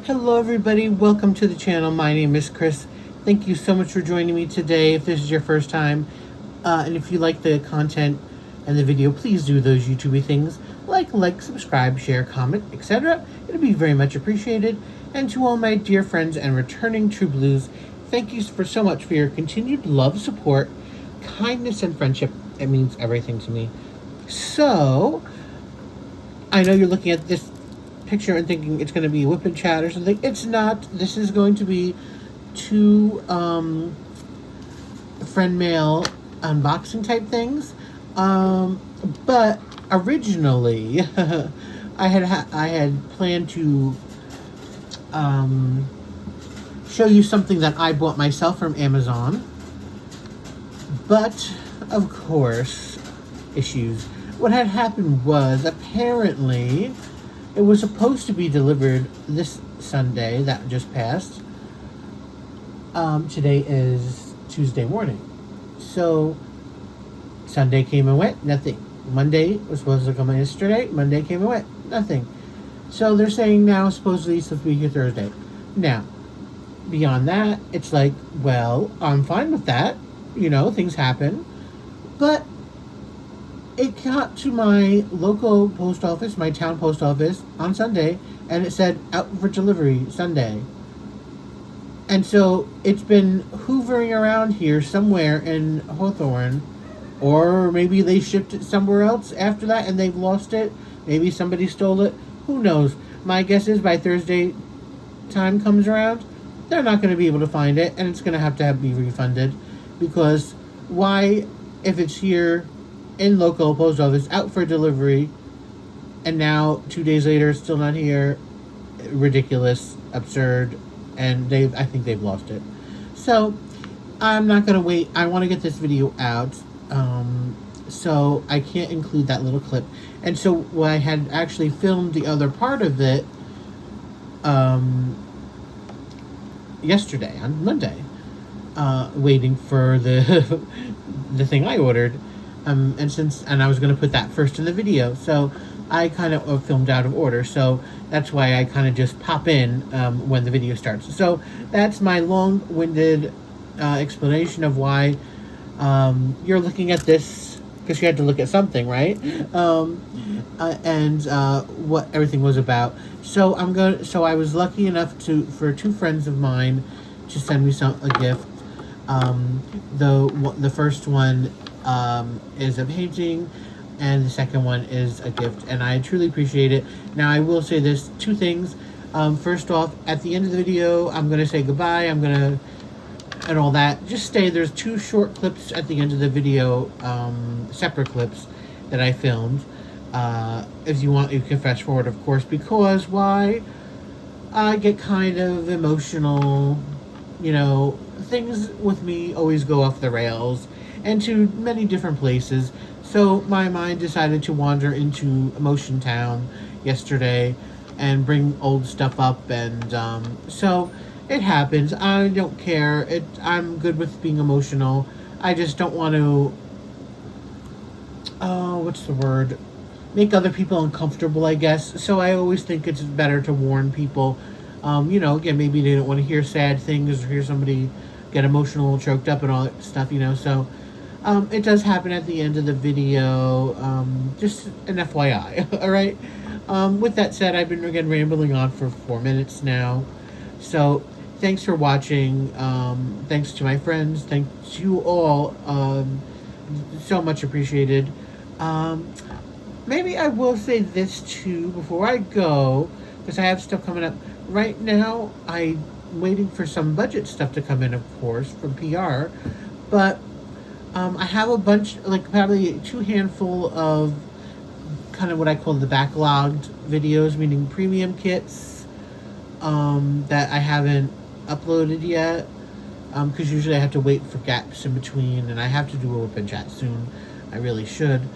Hello everybody, welcome to the channel. My name is Chris. Thank you so much for joining me today if this is your first time. And if you like the content and the video, please do those YouTube things like, subscribe, share, comment, etc. It'll be very much appreciated. And to all my dear friends and returning True Blues, thank you so much for your continued love, support, kindness, and friendship. It means everything to me. So, I know you're looking at this picture and thinking it's going to be whip and chat or something. It's not. This is going to be two friend mail unboxing type things. But originally, I had planned to show you something that I bought myself from Amazon. But of course, issues. What had happened was apparently it was supposed to be delivered this Sunday that just passed. Today is Tuesday morning. So, Sunday came and went, nothing. Monday was supposed to come in yesterday, Monday came and went, nothing. So they're saying now supposedly it's supposed to be here Thursday. Now, beyond that, it's like, well, I'm fine with that. You know, things happen. But it got to my local post office, my town post office, on Sunday, and it said out for delivery Sunday. And so it's been hoovering around here somewhere in Hawthorne, or maybe they shipped it somewhere else after that and they've lost it. Maybe somebody stole it. Who knows? My guess is by Thursday time comes around, they're not going to be able to find it, and it's going to have be refunded. Because why, if it's here in local post office out for delivery and now 2 days later it's still not here? Ridiculous, absurd, and I think they've lost it. So I'm not gonna wait. I want to get this video out, so I can't include that little clip. And so what I had actually filmed the other part of it yesterday on Monday, waiting for the the thing I ordered. And I was going to put that first in the video, so I kind of filmed out of order, so that's why I kind of just pop in when the video starts. So that's my long-winded explanation of why you're looking at this, because you had to look at something, right? And what everything was about. So I was lucky enough for two friends of mine to send me a gift. The first one is a painting, and the second one is a gift, and I truly appreciate it. Now, I will say this, two things. First off, at the end of the video, I'm going to say goodbye, and all that. Just stay. There's two short clips at the end of the video, separate clips that I filmed. If you want, you can fast forward, of course, because why? I get kind of emotional. You know, things with me always go off the rails, and to many different places. So my mind decided to wander into Emotion Town yesterday and bring old stuff up, and so it happens. I don't care. I'm good with being emotional. I just don't want to, what's the word? Make other people uncomfortable, I guess. So I always think it's better to warn people. You know, again, maybe they don't want to hear sad things or hear somebody get emotional, choked up and all that stuff, you know. So it does happen at the end of the video, just an FYI, all right? With that said, I've been, again, rambling on for 4 minutes now. So thanks for watching. Thanks to my friends. Thanks to you all. So much appreciated. Maybe I will say this, too, before I go, because I have stuff coming up. Right now, I'm waiting for some budget stuff to come in, of course, from PR. But I have a bunch, like probably 2 handful of kind of what I call the backlogged videos, meaning premium kits that I haven't uploaded yet. Because usually I have to wait for gaps in between, and I have to do a whip and chat soon. I really should.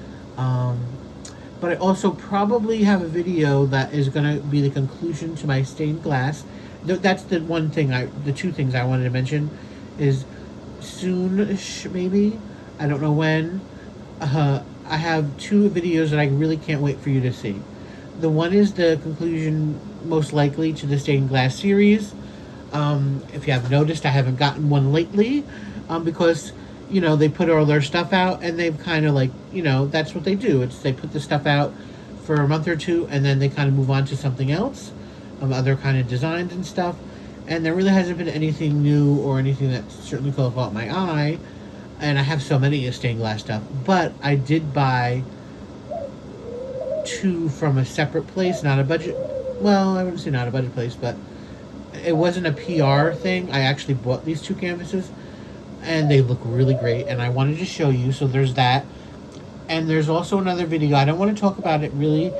But I also probably have a video that is going to be the conclusion to my stained glass. That's the one thing the 2 things I wanted to mention is soonish, maybe. I don't know when. I have 2 videos that I really can't wait for you to see. The one is the conclusion most likely to the stained glass series. If you haven't noticed, I haven't gotten one lately, because, you know, they put all their stuff out and they've kind of like, you know, that's what they do. It's they put the stuff out for a month or two and then they kind of move on to something else, other kind of designs and stuff. And there really hasn't been anything new or anything that certainly caught my eye. And I have so many stained glass stuff. But I did buy 2 from a separate place, not a budget. Well, I wouldn't say not a budget place, but it wasn't a PR thing. I actually bought these 2 canvases. And they look really great. And I wanted to show you. So there's that. And there's also another video. I don't want to talk about it really.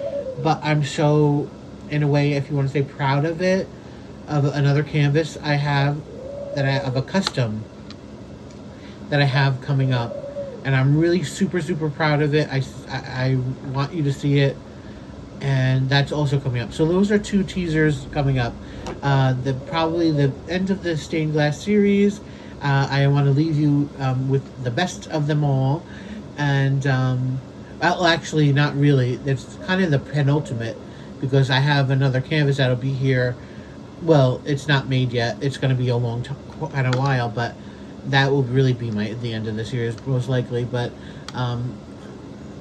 But I'm so, in a way, if you want to say proud of it, of another canvas I have of a custom that I have coming up, and I'm really super proud of it. I want you to see it, and that's also coming up. So those are 2 teasers coming up. Probably the end of the stained glass series. I want to leave you with the best of them all, and well, actually not really. It's kind of the penultimate, because I have another canvas that'll be here. Well, it's not made yet. It's going to be a long time, quite a while, but that will really be the end of the series, most likely. But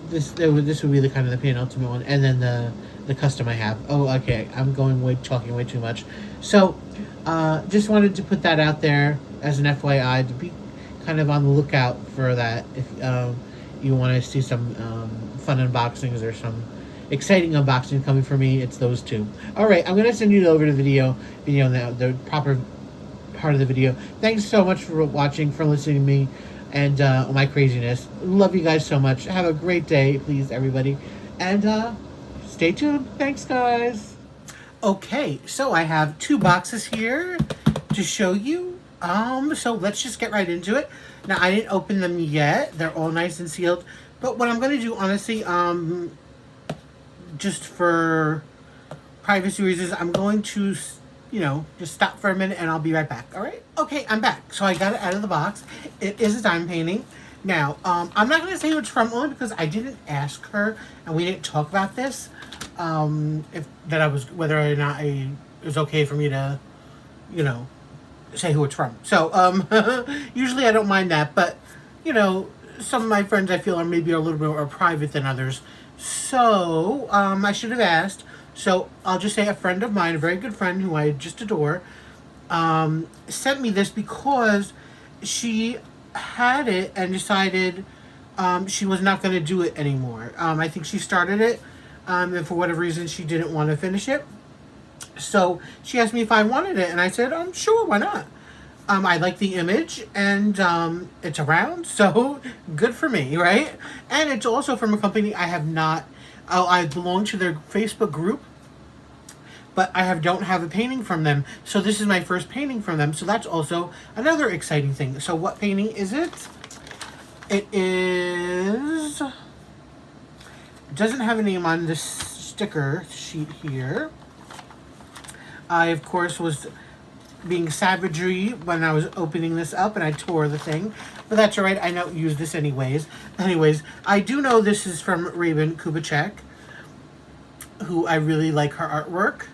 this would be the kind of the penultimate one, and then the custom I have. Oh, okay. I'm talking way too much. So, just wanted to put that out there as an FYI to be kind of on the lookout for that. If you want to see some fun unboxings or some exciting unboxing coming for me, it's those 2. All right, I'm gonna send you over to the video now, the proper part of the video. Thanks so much for watching, for listening to me, and my craziness. Love you guys so much. Have a great day, please, everybody, and stay tuned. Thanks, guys. Okay, so I have 2 boxes here to show you. So let's just get right into it. Now, I didn't open them yet. They're all nice and sealed. But what I'm gonna do, honestly, just for privacy reasons, I'm going to, you know, just stop for a minute and I'll be right back. All right? Okay, I'm back. So I got it out of the box. It is a dime painting. Now, I'm not going to say who it's from, only because I didn't ask her and we didn't talk about this. Whether or not it was okay for me to, you know, say who it's from. So, usually I don't mind that, but, you know, some of my friends I feel are maybe a little bit more private than others. So, I should have asked. So, I'll just say a friend of mine, a very good friend who I just adore, sent me this because she had it and decided she was not going to do it anymore. I think she started it, and for whatever reason she didn't want to finish it. So, she asked me if I wanted it, and I said, sure, why not? I like the image, and it's around, so good for me, right? And it's also from a company I have not... I belong to their Facebook group, but I don't have a painting from them. So this is my first painting from them, so that's also another exciting thing. So what painting is it? It is... It doesn't have a name on this sticker sheet here. I, of course, was being savagery when I was opening this up and I tore the thing, but that's all right. I don't use this anyways. I do know this is from Raven Kubicek, who I really like her artwork,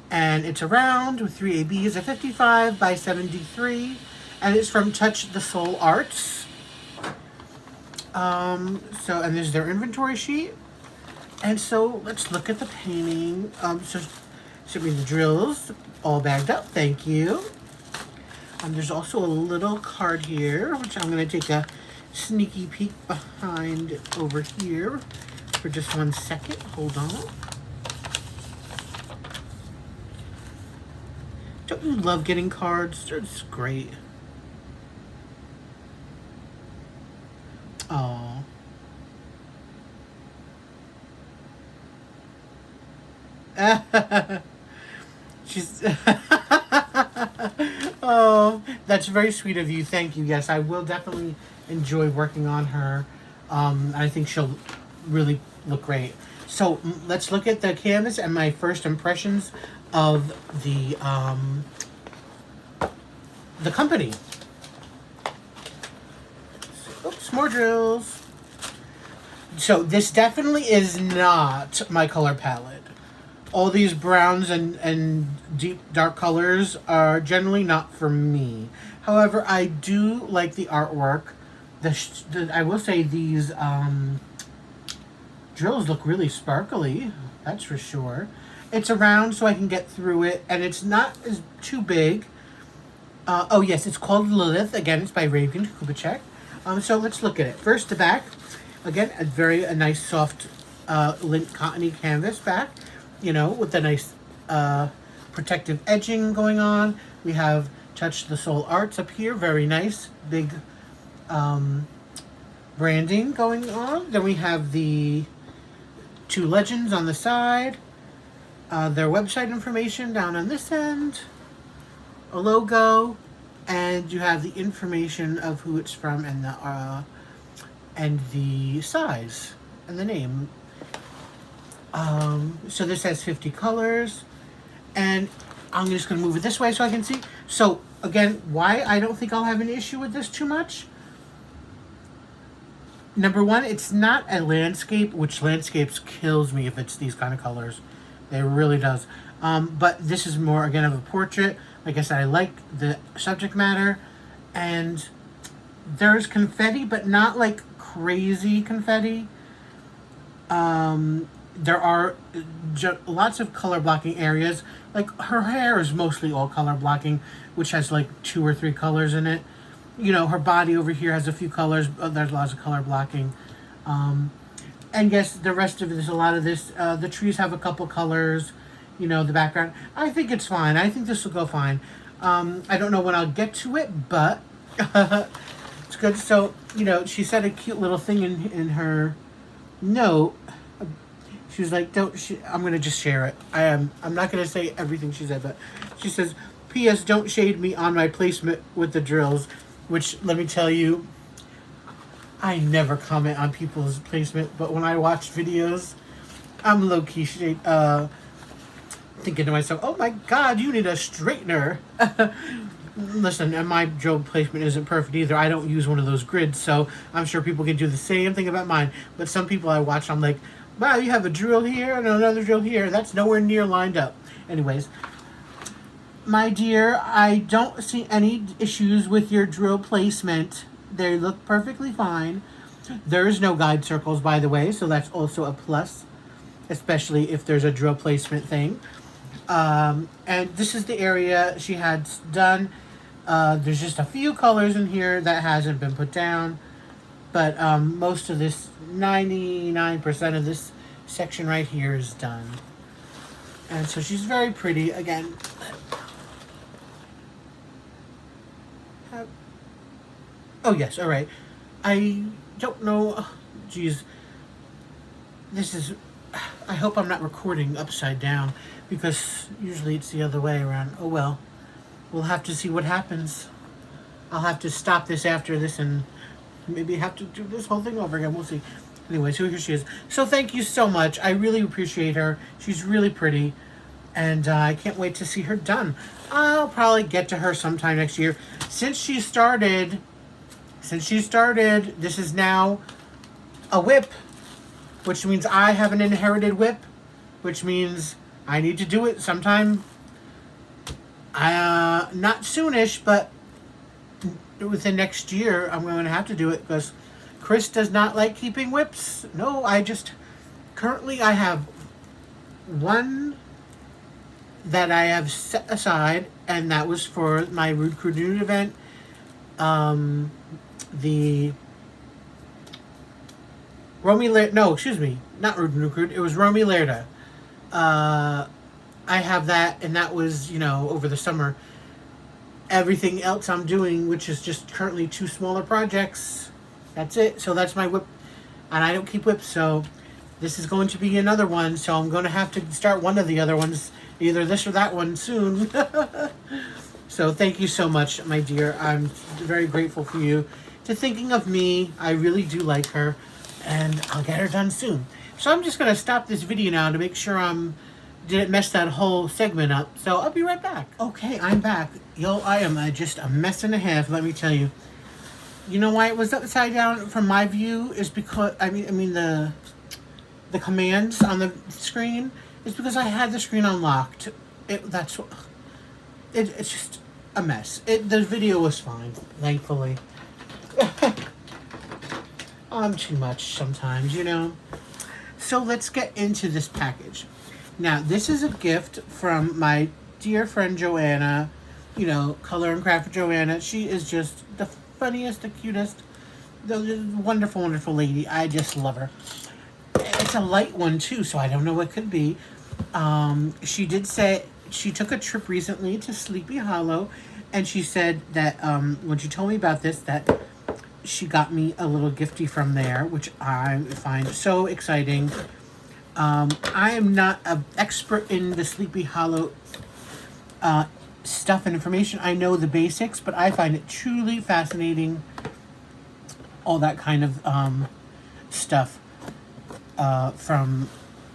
and it's around with 3 ABs, a 55 by 73, and it's from Touch the Soul Arts. And there's their inventory sheet, and so let's look at the painting. Sent me the drills, all bagged up, thank you. There's also a little card here, which I'm going to take a sneaky peek behind over here for just 1 second. Hold on. Don't you love getting cards? It's great. Oh. She's... Oh, that's very sweet of you. Thank you. Yes, I will definitely enjoy working on her. I think she'll really look great. So let's look at the canvas and my first impressions of the company. Oops, more drills. So this definitely is not my color palette. all these browns and deep dark colors are generally not for me. However, I do like the artwork. I will say these drills look really sparkly. That's for sure. It's around so I can get through it, and it's not as too big. Oh yes, it's called Lilith. Again, it's by Raven Kubicek. So let's look at it. First, the back. Again, a nice soft lint cottony canvas back. You know, with a nice protective edging going on. We have Touch the Soul Arts up here. Very nice. Big branding going on. Then we have the two legends on the side. Their website information down on this end. A logo. And you have the information of who it's from and the size and the name. So this has 50 colors, and I'm just going to move it this way so I can see. So again, why I don't think I'll have an issue with this too much. Number one, it's not a landscape, which landscapes kills me if it's these kind of colors. It really does. But this is more, again, of a portrait. Like I said, I like the subject matter, and there's confetti, but not like crazy confetti. There are lots of color blocking areas. Like her hair is mostly all color blocking, which has like 2 or 3 colors in it. You know, her body over here has a few colors. There's lots of color blocking. And yes, the rest of it is a lot of this. The trees have a couple colors. You know, the background. I think it's fine. I think this will go fine. I don't know when I'll get to it, but it's good. So, you know, she said a cute little thing in her note. She was like, I'm going to just share it. I'm not going to say everything she said, but she says, P.S. Don't shade me on my placement with the drills, which, let me tell you, I never comment on people's placement, but when I watch videos, I'm low-key thinking to myself, oh my God, you need a straightener. Listen, and my drill placement isn't perfect either. I don't use one of those grids, so I'm sure people can do the same thing about mine. But some people I watch, I'm like, wow, you have a drill here and another drill here. That's nowhere near lined up. Anyways, my dear, I don't see any issues with your drill placement. They look perfectly fine. There is no guide circles, by the way, so that's also a plus, especially if there's a drill placement thing. And this is the area she had done. There's just a few colors in here that hasn't been put down, but most of this, 99% of this section right here is done. And so she's very pretty. Again, oh yes, all right. I don't know. Geez, this is. I hope I'm not recording upside down, because usually it's the other way around. Oh well, we'll have to see what happens. I'll have to stop this after this and maybe have to do this whole thing over again. We'll see. Anyway, so here she is. So thank you so much. I really appreciate her. She's really pretty, and I can't wait to see her done. I'll probably get to her sometime next year. Since she started, this is now a whip, which means I have an inherited whip, which means I need to do it sometime, not soonish, but within next year, I'm going to have to do it, because Chris does not like keeping whips. No, currently I have one that I have set aside, and that was for my Rude Crude Nude event. The Romy Laird, no, excuse me, not Rude and Crude, it was Romy Lairda. I have that, and that was, you know, over the summer. Everything else I'm doing, which is just currently 2 smaller projects, that's it. So that's my whip, and I don't keep whips, so this is going to be another one, so I'm going to have to start one of the other ones, either this or that one soon. So thank you so much, my dear. I'm very grateful for you to thinking of me. I really do like her, and I'll get her done soon. So I'm just going to stop this video now to make sure didn't mess that whole segment up. So I'll be right back. Okay, I'm back. Yo, I am just a mess and a half, let me tell you. You know why it was upside down from my view is because, I mean the commands on the screen It's because I had the screen unlocked. It's just a mess. The video was fine, thankfully. I'm too much sometimes, you know. So let's get into this package. Now, this is a gift from my dear friend Joanna. You know, Color and Craft Joanna. She is just the funniest, the cutest, the wonderful, wonderful lady. I just love her. It's a light one too, so I don't know what it could be. She did say she took a trip recently to Sleepy Hollow, and she said that when she told me about this, that she got me a little gifty from there, which I find so exciting. I am not an expert in the Sleepy Hollow stuff and information. I know the basics, but I find it truly fascinating, all that kind of stuff from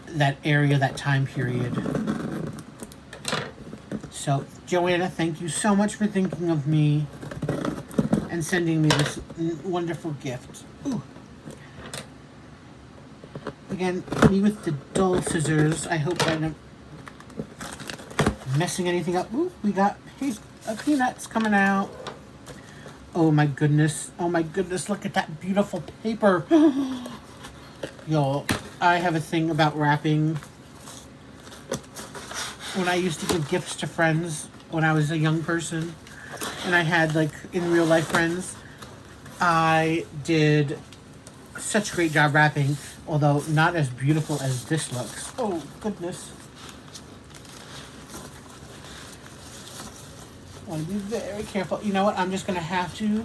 that area, that time period. So, Joanna, thank you so much for thinking of me and sending me this wonderful gift. Ooh. Again, me with the dull scissors. I hope I'm not messing anything up. Ooh, we got peanuts coming out. Oh my goodness. Oh my goodness. Look at that beautiful paper. Y'all, I have a thing about wrapping. When I used to give gifts to friends when I was a young person, and I had, like, in real life friends, I did such a great job wrapping, although not as beautiful as this looks. Oh, goodness. I want to be very careful. You know what? I'm just going to have to...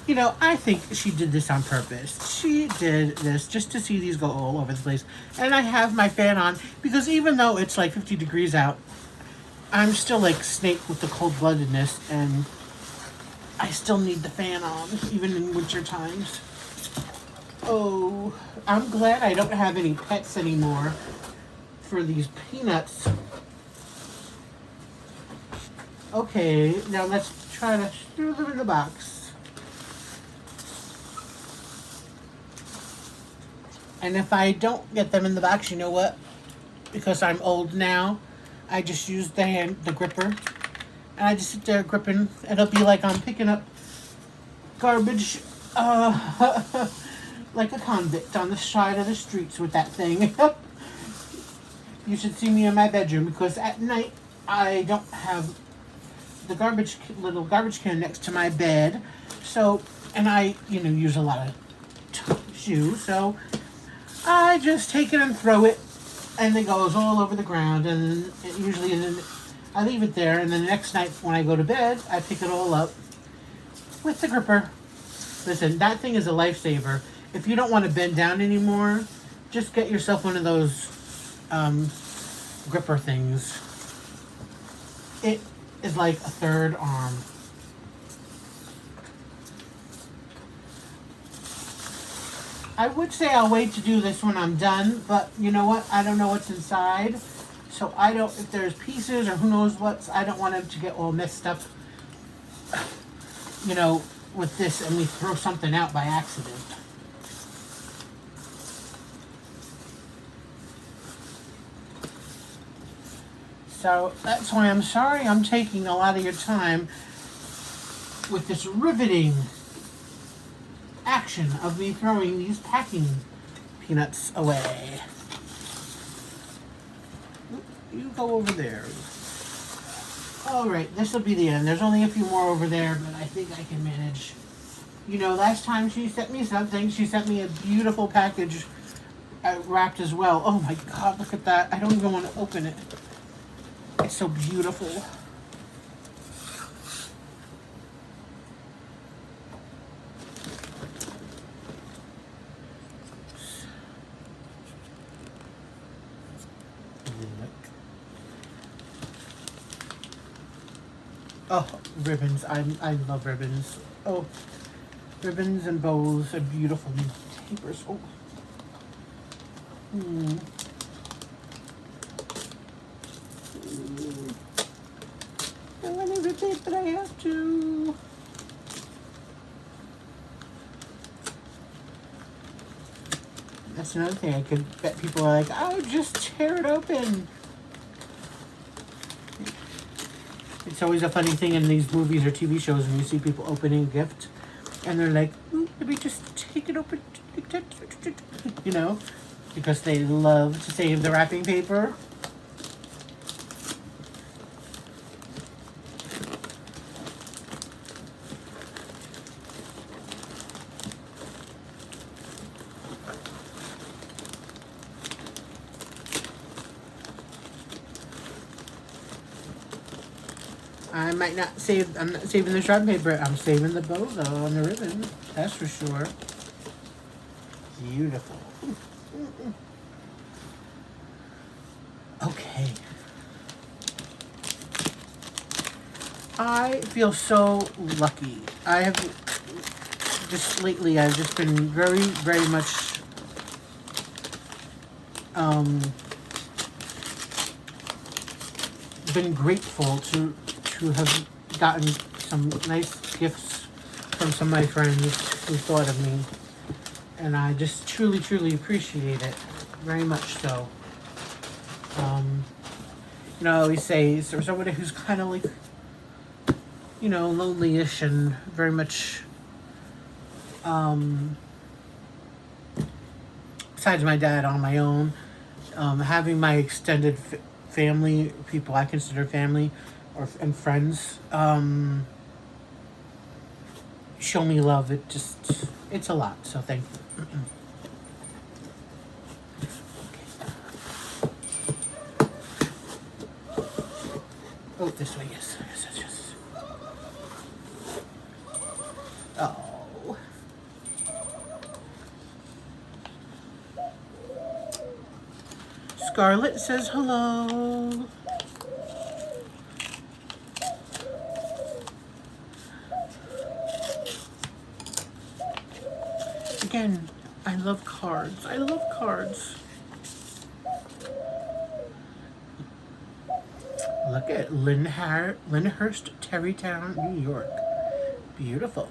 You know, I think she did this on purpose. She did this just to see these go all over the place. And I have my fan on because even though it's like 50 degrees out, I'm still like Snake with the cold-bloodedness, and I still need the fan on, even in winter times. Oh, I'm glad I don't have any pets anymore for these peanuts. Okay, now let's try to screw them in the box. And if I don't get them in the box, you know what? Because I'm old now, I just use the gripper. And I just sit there gripping. It'll be like I'm picking up garbage like a convict on the side of the streets with that thing. You should see me in my bedroom because at night I don't have the little garbage can next to my bed. So, and I, you know, use a lot of shoes. So I just take it and throw it, and it goes all over the ground, and it usually I leave it there, and then the next night when I go to bed, I pick it all up with the gripper. Listen, that thing is a lifesaver. If you don't want to bend down anymore, just get yourself one of those gripper things. It is like a third arm. I would say I'll wait to do this when I'm done, but you know what? I don't know what's inside. So I don't, if there's pieces or who knows what, I don't want it to get all messed up, you know, with this, and we throw something out by accident. So that's why I'm sorry I'm taking a lot of your time with this riveting action of me throwing these packing peanuts away. You go over there. Alright, this will be the end. There's only a few more over there, but I think I can manage. You know, last time she sent me something, she sent me a beautiful package wrapped as well. Oh my god, look at that. I don't even want to open it. It's so beautiful. Oh, ribbons. I love ribbons. Oh, ribbons and bows and beautiful tapers. Oh. I want to rip it, but I have to. That's another thing. I could bet people are like, oh, just tear it open. It's always a funny thing in these movies or TV shows when you see people opening a gift and they're like, ooh, let me just take it open, you know, because they love to save the wrapping paper. I'm not saving the wrapping paper. I'm saving the bow though on the ribbon. That's for sure. Beautiful. Okay. I feel so lucky. I have just lately. I've just been very, very much been grateful to have gotten some nice gifts from some of my friends who thought of me. And I just truly, truly appreciate it. Very much so. You know, I always say, so somebody who's kind of like, you know, lonely-ish and very much, besides my dad, on my own, having my extended family, people I consider family, and friends, show me love. It's a lot, so thank you. Oh, this way, yes. Oh. Scarlett says hello. Again, I love cards. I love cards. Look at Lyndhurst, Terrytown, New York. Beautiful.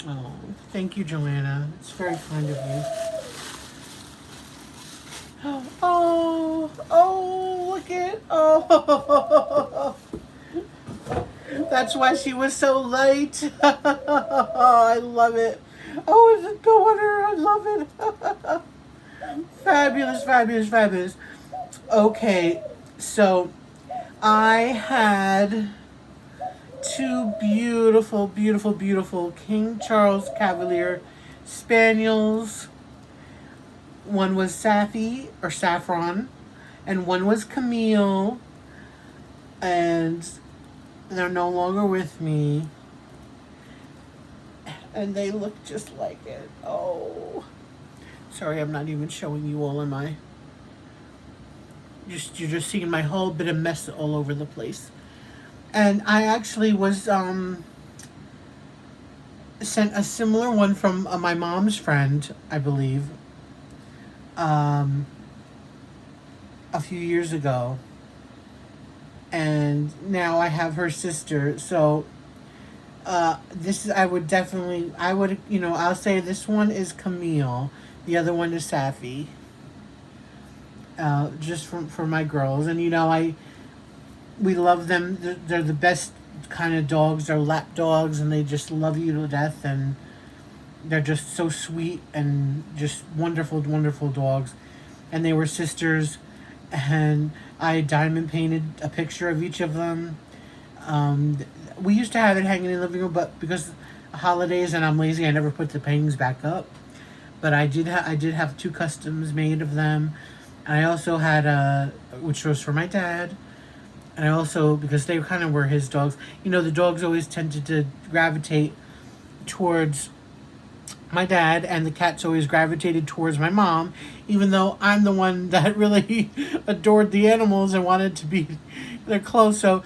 Oh, thank you, Joanna. It's very kind of you. Oh, look at, oh. That's why she was so light. I love it. Oh, it's a go-on, I love it. Fabulous, fabulous, fabulous. Okay, so I had two beautiful, beautiful, beautiful King Charles Cavalier Spaniels. One was Saffron, and one was Camille, and they're no longer with me. And they look just like it. Oh, sorry, I'm not even showing you all in my. You're just seeing my whole bit of mess all over the place. And I actually was sent a similar one from my mom's friend, I believe, a few years ago. And now I have her sister. So this is, I'll say this one is Camille. The other one is Safi. Just for my girls. And, we love them. They're the best kind of dogs. They're lap dogs, and they just love you to death. And they're just so sweet and just wonderful, wonderful dogs. And they were sisters, and I diamond painted a picture of each of them. We used to have it hanging in the living room, but because of holidays and I'm lazy, I never put the paintings back up. But I did have two customs made of them. And I also had which was for my dad. And I also, because they kind of were his dogs, the dogs always tended to gravitate towards my dad, and the cats always gravitated towards my mom, even though I'm the one that really adored the animals and wanted to be their close. So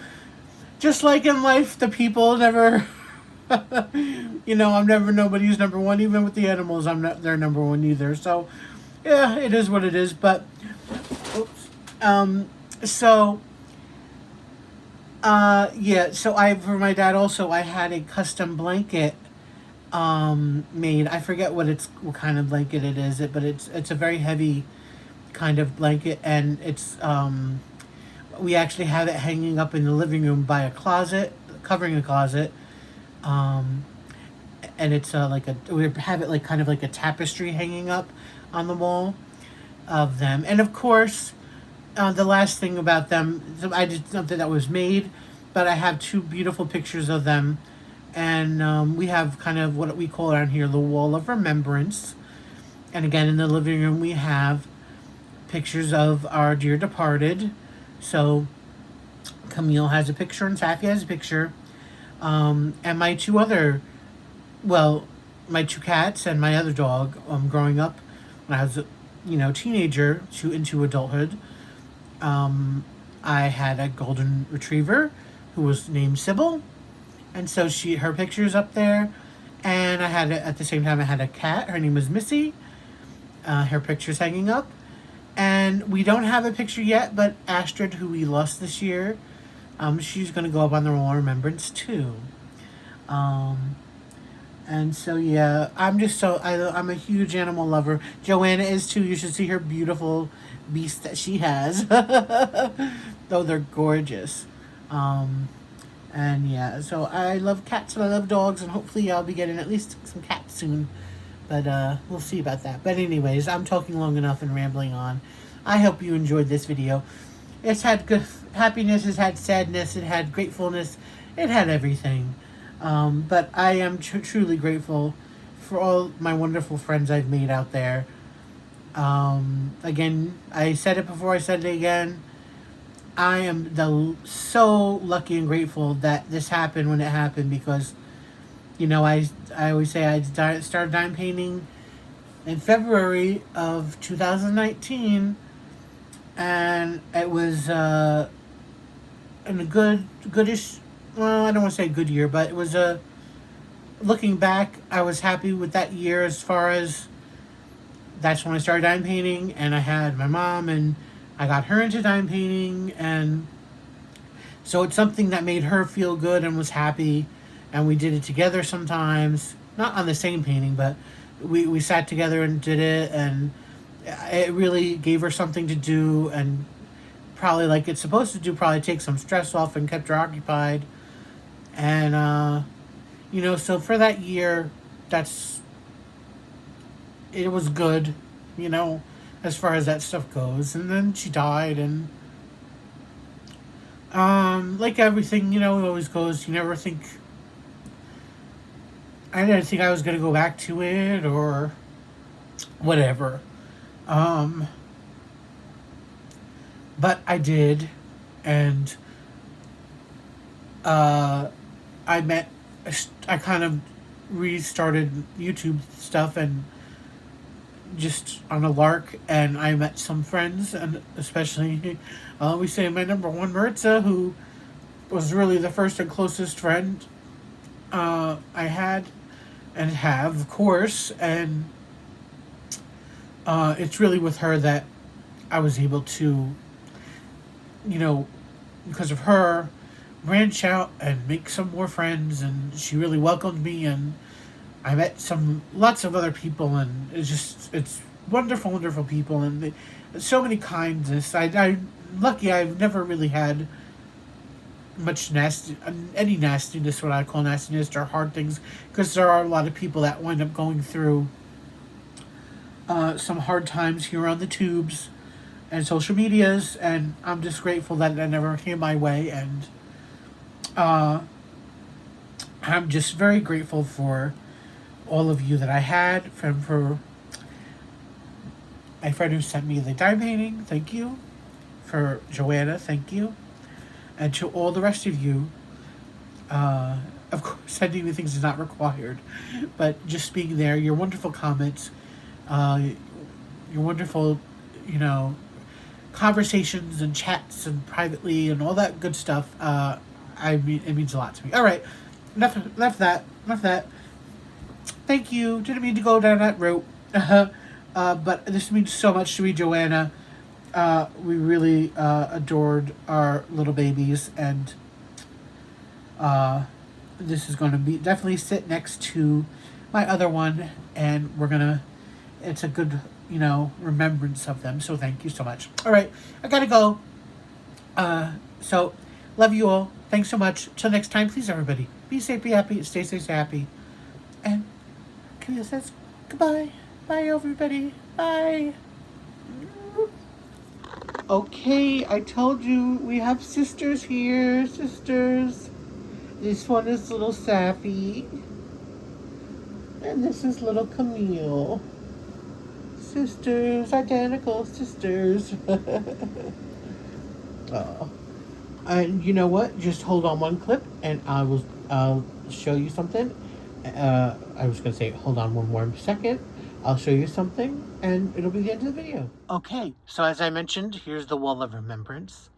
Just like in life, the people never, I'm never nobody's number one. Even with the animals, I'm not their number one either. So, yeah, it is what it is. But, oops. So, yeah. So for my dad also, I had a custom blanket, made. I forget what kind of blanket it is. But it's a very heavy kind of blanket, and we actually have it hanging up in the living room by a closet, covering a closet. Um, and it's we have it like kind of like a tapestry hanging up on the wall of them. And of course, the last thing about them, I did something that was made, but I have two beautiful pictures of them. And we have kind of what we call around here the wall of remembrance. And again, in the living room, we have pictures of our dear departed. So Camille has a picture and Safi has a picture. And my two other, well, my two cats and my other dog, growing up when I was a teenager into adulthood. I had a golden retriever who was named Sybil. And so her picture's up there. And at the same time, I had a cat. Her name was Missy. Her picture's hanging up. And we don't have a picture yet, but Astrid, who we lost this year, she's going to go up on the Wall of Remembrance too. And so, yeah, I'm a huge animal lover. Joanna is too. You should see her beautiful beast that she has. Though they're gorgeous. And yeah, so I love cats and I love dogs, and hopefully I'll be getting at least some cats soon. But we'll see about that. But anyways, I'm talking long enough and rambling on. I hope you enjoyed this video. It's had good happiness, it's had sadness, it had gratefulness, it had everything. But I am truly grateful for all my wonderful friends I've made out there. Again, I said it before, I said it again. I am so lucky and grateful that this happened when it happened, because I always say I started dime painting in February of 2019, and it was in a goodish. Well, I don't want to say good year, but it was looking back, I was happy with that year as far as that's when I started dime painting, and I had my mom, and I got her into dime painting, and so it's something that made her feel good and was happy. And we did it together sometimes, not on the same painting, but we sat together and did it, and it really gave her something to do, and probably like it's supposed to do, probably take some stress off and kept her occupied. And so for that year, it was good, as far as that stuff goes. And then she died, and like everything, it always goes. I didn't think I was going to go back to it or whatever. But I did. And I kind of restarted YouTube stuff, and just on a lark, and I met some friends, and especially, we say my number one, Maritza, who was really the first and closest friend I had and have, of course. And it's really with her that I was able to, because of her, branch out and make some more friends. And she really welcomed me, and I met lots of other people, and it's wonderful, wonderful people, and so many kindness. I'm lucky. I've never really had much any nastiness, what I call nastiness, or hard things, because there are a lot of people that wind up going through some hard times here on the tubes and social medias, and I'm just grateful that it never came my way. And I'm just very grateful for all of you that I had, for my friend who sent me the dime painting, thank you. For Joanna, thank you. And to all the rest of you, of course, sending me things is not required, but just being there, your wonderful comments, your wonderful, conversations and chats and privately and all that good stuff. I mean, it means a lot to me. All right, enough of that. Thank you. Didn't mean to go down that route. But this means so much to me, Joanna. We really adored our little babies, and this is going to be definitely sit next to my other one, and it's a good, remembrance of them. So thank you so much. All right, I gotta go. So love you all. Thanks so much. Till next time, please, everybody, be safe, be happy, stay safe, stay happy. And Camille says goodbye. Bye, everybody. Bye. Okay, I told you we have sisters here. Sisters. This one is little Sappy. And this is little Camille. Sisters, identical sisters. And you know what? Just hold on one clip and I'll show you something. I was going to say, hold on one more second. I'll show you something, and it'll be the end of the video. Okay, so as I mentioned, here's the wall of remembrance.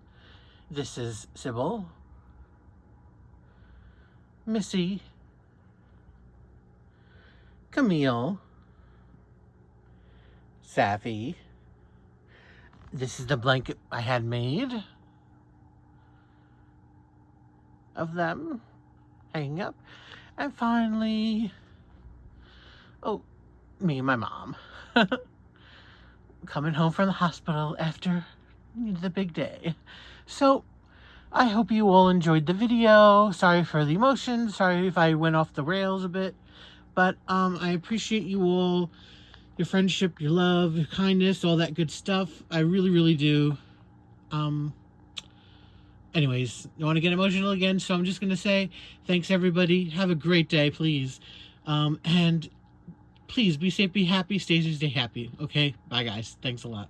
This is Sybil, Missy, Camille, Sappy. This is the blanket I had made of them hanging up. And finally, me and my mom coming home from the hospital after the big day. So I hope you all enjoyed the video. Sorry for the emotion. Sorry if I went off the rails a bit. But I appreciate you all, your friendship, your love, your kindness, all that good stuff. I really, really do. Anyways, I want to get emotional again, so I'm just going to say thanks, everybody. Have a great day, please. And please be safe, be happy, stay happy. Okay? Bye, guys. Thanks a lot.